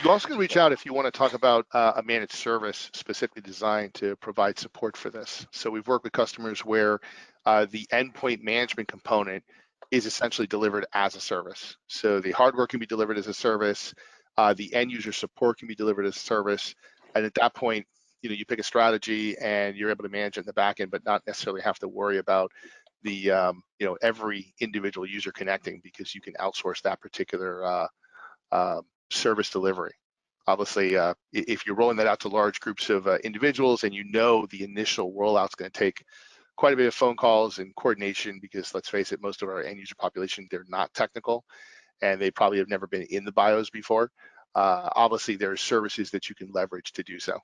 You also can reach out if you want to talk about a managed service specifically designed to provide support for this. So we've worked with customers where the endpoint management component is essentially delivered as a service. So the hardware can be delivered as a service, the end user support can be delivered as a service, and at that point, you pick a strategy and you're able to manage it in the back end, but not necessarily have to worry about the every individual user connecting, because you can outsource that particular service delivery. Obviously, if you're rolling that out to large groups of individuals and the initial rollout's going to take quite a bit of phone calls and coordination, because let's face it, most of our end user population, they're not technical and they probably have never been in the BIOS before. Obviously, there are services that you can leverage to do so.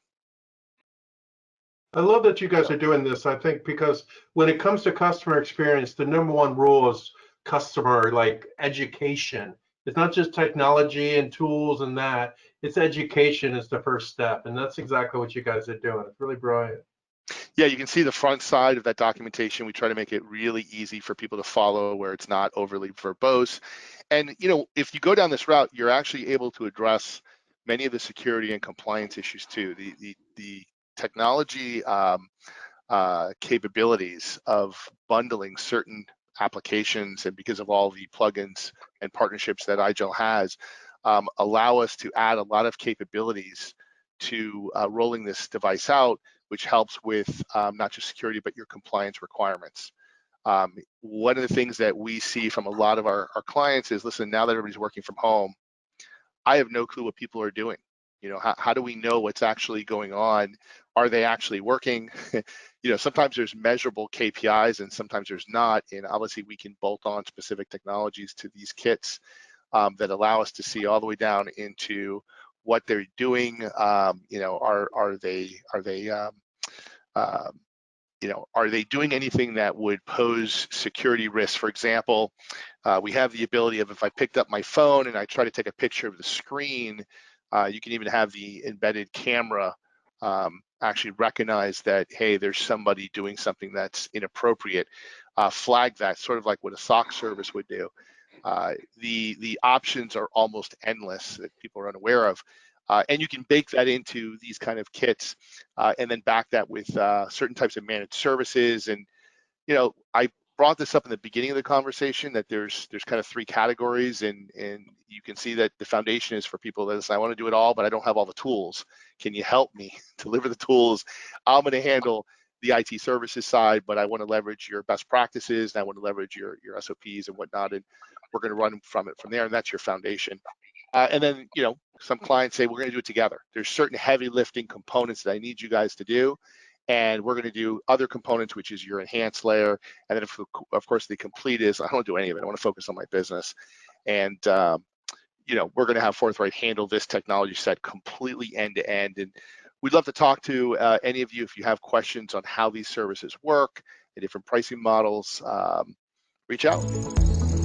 I love that you guys are doing this, I think, because when it comes to customer experience, the number one rule is customer education. It's not just technology and tools and that, it's education is the first step. And that's exactly what you guys are doing. It's really brilliant. Yeah, you can see the front side of that documentation. We try to make it really easy for people to follow, where it's not overly verbose. And if you go down this route, you're actually able to address many of the security and compliance issues too. The technology capabilities of bundling certain applications, and because of all the plugins and partnerships that IGEL has, allow us to add a lot of capabilities to rolling this device out, which helps with not just security, but your compliance requirements. One of the things that we see from a lot of our clients is, listen, now that everybody's working from home, I have no clue what people are doing. How do we know what's actually going on? Are they actually working? Sometimes there's measurable KPIs and sometimes there's not. And obviously we can bolt on specific technologies to these kits that allow us to see all the way down into what they're doing. Are they doing anything that would pose security risks? For example, we have the ability of, if I picked up my phone and I try to take a picture of the screen, you can even have the embedded camera actually recognize that, hey, there's somebody doing something that's inappropriate, flag that, sort of like what a SOC service would do. The options are almost endless that people are unaware of. And you can bake that into these kind of kits and then back that with certain types of managed services. And, I brought this up in the beginning of the conversation that there's kind of three categories, and you can see that the foundation is for people that say, I want to do it all, but I don't have all the tools. Can you help me deliver the tools? I'm going to handle the IT services side, but I want to leverage your best practices and I want to leverage your SOPs and whatnot, and we're going to run from there, and that's your foundation. And then, some clients say, we're going to do it together. There's certain heavy lifting components that I need you guys to do, and we're going to do other components, which is your enhanced layer. And then, of course, the complete is, I don't do any of it. I want to focus on my business. And, we're going to have Forthright handle this technology set completely end to end. And we'd love to talk to any of you if you have questions on how these services work, the different pricing models. Reach out.